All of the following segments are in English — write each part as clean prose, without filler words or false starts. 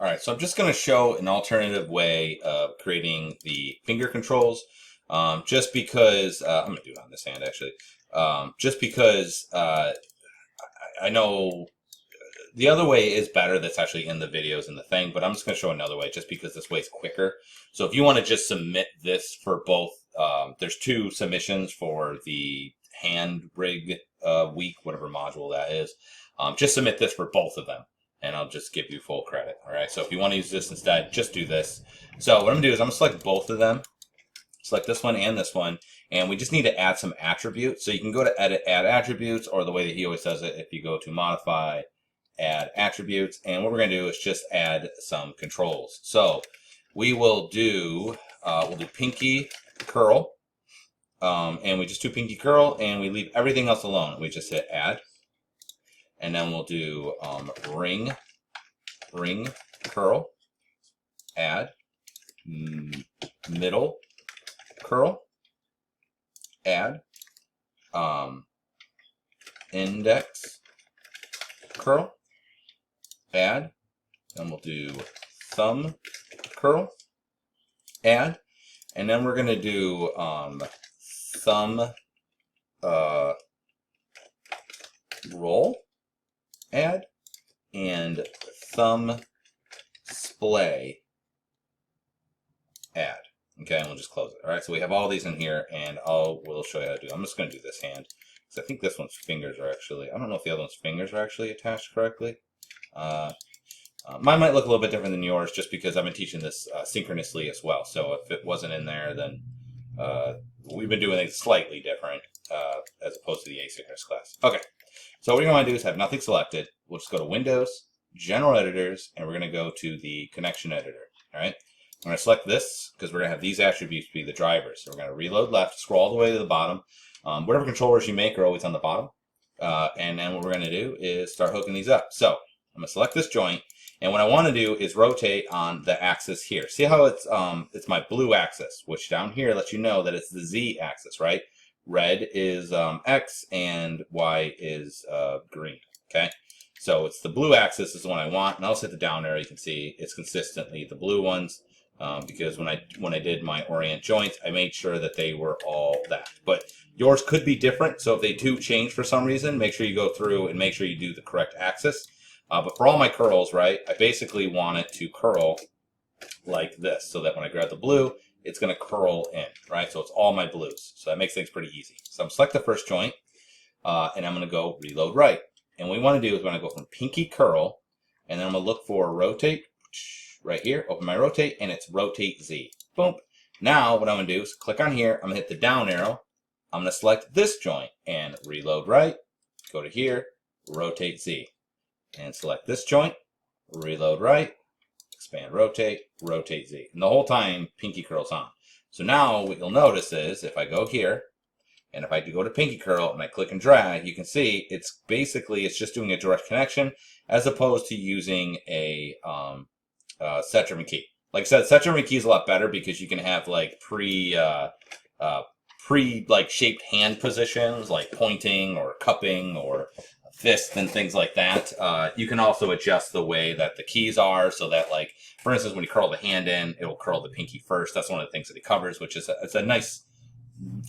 Alright, so I'm just going to show an alternative way of creating the finger controls. Just because, I'm going to do it on this hand actually. Just because I know the other way is better, that's actually in the videos and the thing, but I'm just going to show another way just because this way is quicker. So if you want to just submit this for both, there's two submissions for the hand rig week, whatever module that is. Just submit this for both of them, and I'll just give you full credit. All right, so if you want to use this instead, just do this. So what I'm going to do is I'm going to select both of them, select this one and this one, and we just need to add some attributes. So you can go to edit, add attributes, or the way that he always does it, if you go to modify, add attributes, and what we're going to do is just add some controls. So we will do, we'll do pinky curl, and we just do pinky curl, and we leave everything else alone. We just hit add, and then we'll do ring curl, add, middle curl, add, index curl, add, and we'll do thumb curl, add, and then we're going to do thumb roll, add, and thumb splay, add. Okay, and we'll just close it. All right, so we have all these in here, and we'll show you how to do it. I'm just going to do this hand, because I think this one's fingers are actually, I don't know if the other one's fingers are actually attached correctly. Mine might look a little bit different than yours, just because I've been teaching this synchronously as well. So if it wasn't in there, then we've been doing things slightly different as opposed to the asynchronous class. Okay, so what you're going to do is have nothing selected. We'll just go to Windows, General Editors, and we're going to go to the Connection Editor. All right, I'm going to select this because we're going to have these attributes be the drivers. So we're going to reload left, scroll all the way to the bottom. Whatever controllers you make are always on the bottom. And then what we're going to do is start hooking these up. So I'm going to select this joint, and what I want to do is rotate on the axis here. See how it's my blue axis, which down here lets you know that it's the Z axis, right? Red is X and Y is green. Okay, so it's the blue axis is the one I want, and I'll hit the down arrow. You can see it's consistently the blue ones. Because when I did my orient joints, I made sure that they were all that. But yours could be different, so if they do change for some reason, make sure you go through and make sure you do the correct axis. But for all my curls, right, I basically want it to curl like this, so that when I grab the blue, it's going to curl in, right? So it's all my blues. So that makes things pretty easy. So I'm select the first joint, and I'm going to go reload right. And what we want to do is we're going to go from pinky curl, and then I'm going to look for rotate. Right here, open my rotate, and it's rotate Z. Boom. Now what I'm going to do is click on here. I'm going to hit the down arrow. I'm going to select this joint and reload right. Go to here, rotate Z. And select this joint, reload right, expand rotate, rotate Z. And the whole time, pinky curl's on. So now what you'll notice is if I go here, and if I do go to pinky curl and I click and drag, you can see it's just doing a direct connection as opposed to using a set German key. Like I said, set German key is a lot better because you can have like pre like shaped hand positions, like pointing or cupping or fist and things like that. You can also adjust the way that the keys are, so that, like, for instance, when you curl the hand in, it will curl the pinky first. That's one of the things that it covers, which is it's a nice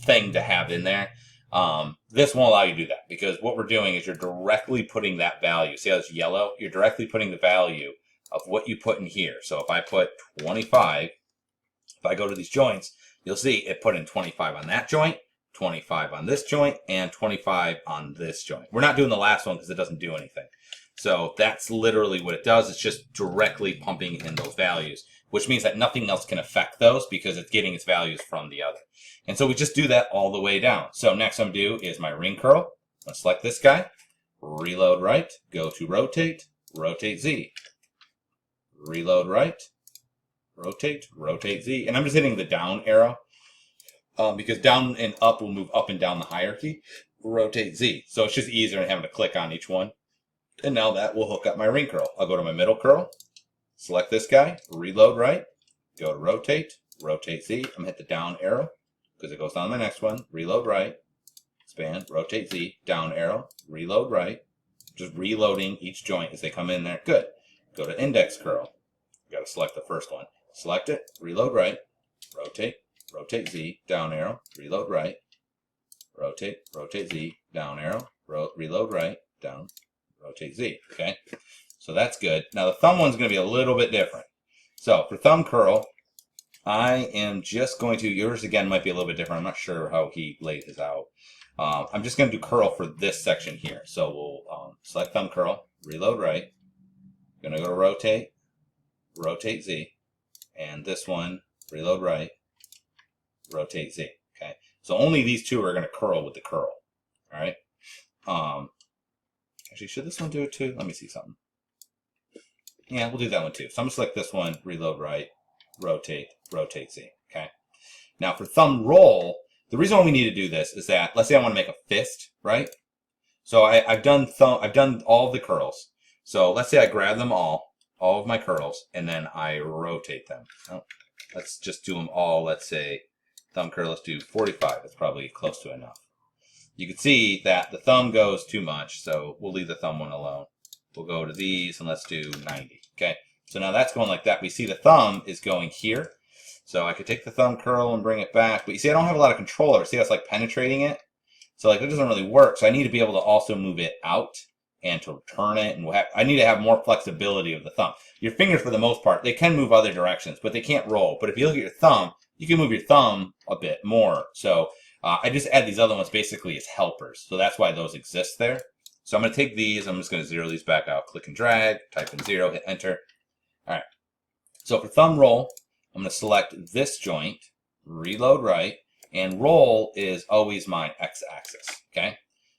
thing to have in there. This won't allow you to do that because what we're doing is you're directly putting that value. See how it's yellow? You're directly putting the value of what you put in here. So if I put 25, if I go to these joints, you'll see it put in 25 on that joint, 25 on this joint, and 25 on this joint. We're not doing the last one because it doesn't do anything. So that's literally what it does. It's just directly pumping in those values, which means that nothing else can affect those because it's getting its values from the other. And so we just do that all the way down. So next I'm going to do is my ring curl. I'm going to select this guy, reload right, go to rotate, rotate Z. Reload right, rotate, rotate Z. And I'm just hitting the down arrow because down and up will move up and down the hierarchy. Rotate Z. So it's just easier than having to click on each one. And now that will hook up my ring curl. I'll go to my middle curl, select this guy, reload right, go to rotate, rotate Z. I'm going to hit the down arrow because it goes down to my next one. Reload right, expand, rotate Z, down arrow, reload right. Just reloading each joint as they come in there. Good. Go to index curl. got to select the first one. Select it, reload right, rotate, rotate Z, down arrow, reload right, rotate, rotate Z, down arrow, reload right, down, rotate Z, okay? So that's good. Now the thumb one's going to be a little bit different. So for thumb curl, I am just going to, yours again might be a little bit different. I'm not sure how he laid his out. I'm just going to do curl for this section here. So we'll select thumb curl, reload right. Going to go to rotate, rotate Z. And this one, reload right, rotate Z. Okay. So only these two are going to curl with the curl. All right. Actually, should this one do it too? Let me see something. Yeah, we'll do that one too. So I'm going to select this one, reload right, rotate, rotate Z. Okay. Now for thumb roll, the reason why we need to do this is that, let's say I want to make a fist, right? So I've done all of the curls. So let's say I grab them all of my curls, and then I rotate them. Oh, let's just do them all. Let's say thumb curl, let's do 45. That's probably close to enough. You can see that the thumb goes too much, so we'll leave the thumb one alone. We'll go to these, and let's do 90. Okay, so now that's going like that. We see the thumb is going here. So I could take the thumb curl and bring it back. But you see, I don't have a lot of control over it. See how it's like penetrating it? So like it doesn't really work. So I need to be able to also move it out and to turn it. And I need to have more flexibility of the thumb. Your fingers, for the most part, they can move other directions, but they can't roll. But if you look at your thumb, you can move your thumb a bit more. So I just add these other ones basically as helpers. So that's why those exist there. So I'm going to take these. I'm just going to zero these back out. Click and drag. Type in 0. Hit enter. All right. So for thumb roll, I'm going to select this joint, reload right, and roll is always my x-axis, okay?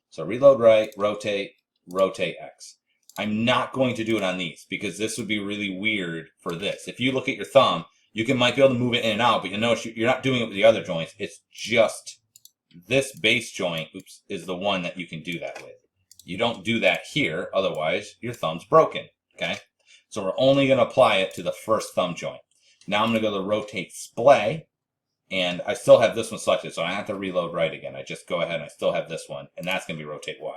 So reload right, rotate, rotate x. I'm not going to do it on these because this would be really weird for this. If you look at your thumb, you might be able to move it in and out, but you'll notice you're not doing it with the other joints. It's just this base joint, is the one that you can do that with. You don't do that here, otherwise your thumb's broken, okay? So we're only going to apply it to the first thumb joint. Now I'm going to go to rotate splay, and I still have this one selected, so I have to reload right again. I just go ahead and I still have this one, and that's going to be rotate Y.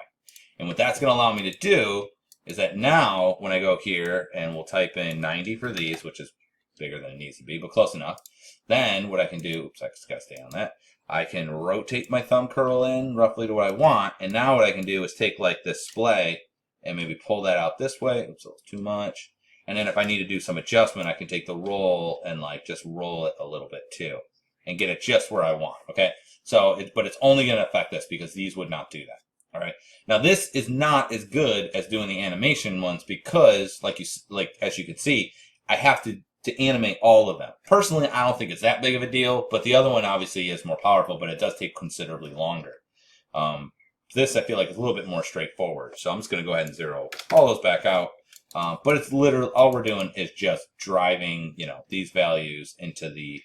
And what that's going to allow me to do is that now when I go here and we'll type in 90 for these, which is bigger than it needs to be, but close enough, then what I can do, oops, I just got to stay on that. I can rotate my thumb curl in roughly to what I want, and now what I can do is take like this splay and maybe pull that out this way. Oops, that's too much. And then if I need to do some adjustment, I can take the roll and like just roll it a little bit too and get it just where I want. Okay. So, but it's only going to affect this because these would not do that. All right. Now this is not as good as doing the animation ones because as you can see, I have to animate all of them. Personally, I don't think it's that big of a deal, but the other one obviously is more powerful, but it does take considerably longer. This I feel like is a little bit more straightforward. So I'm just going to go ahead and zero all those back out. But it's literally, all we're doing is just driving, these values into the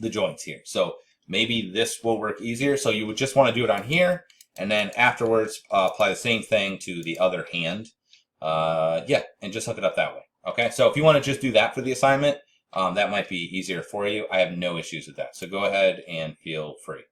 joints here. So maybe this will work easier. So you would just want to do it on here, and then afterwards apply the same thing to the other hand. And just hook it up that way. Okay. So if you want to just do that for the assignment, that might be easier for you. I have no issues with that. So go ahead and feel free.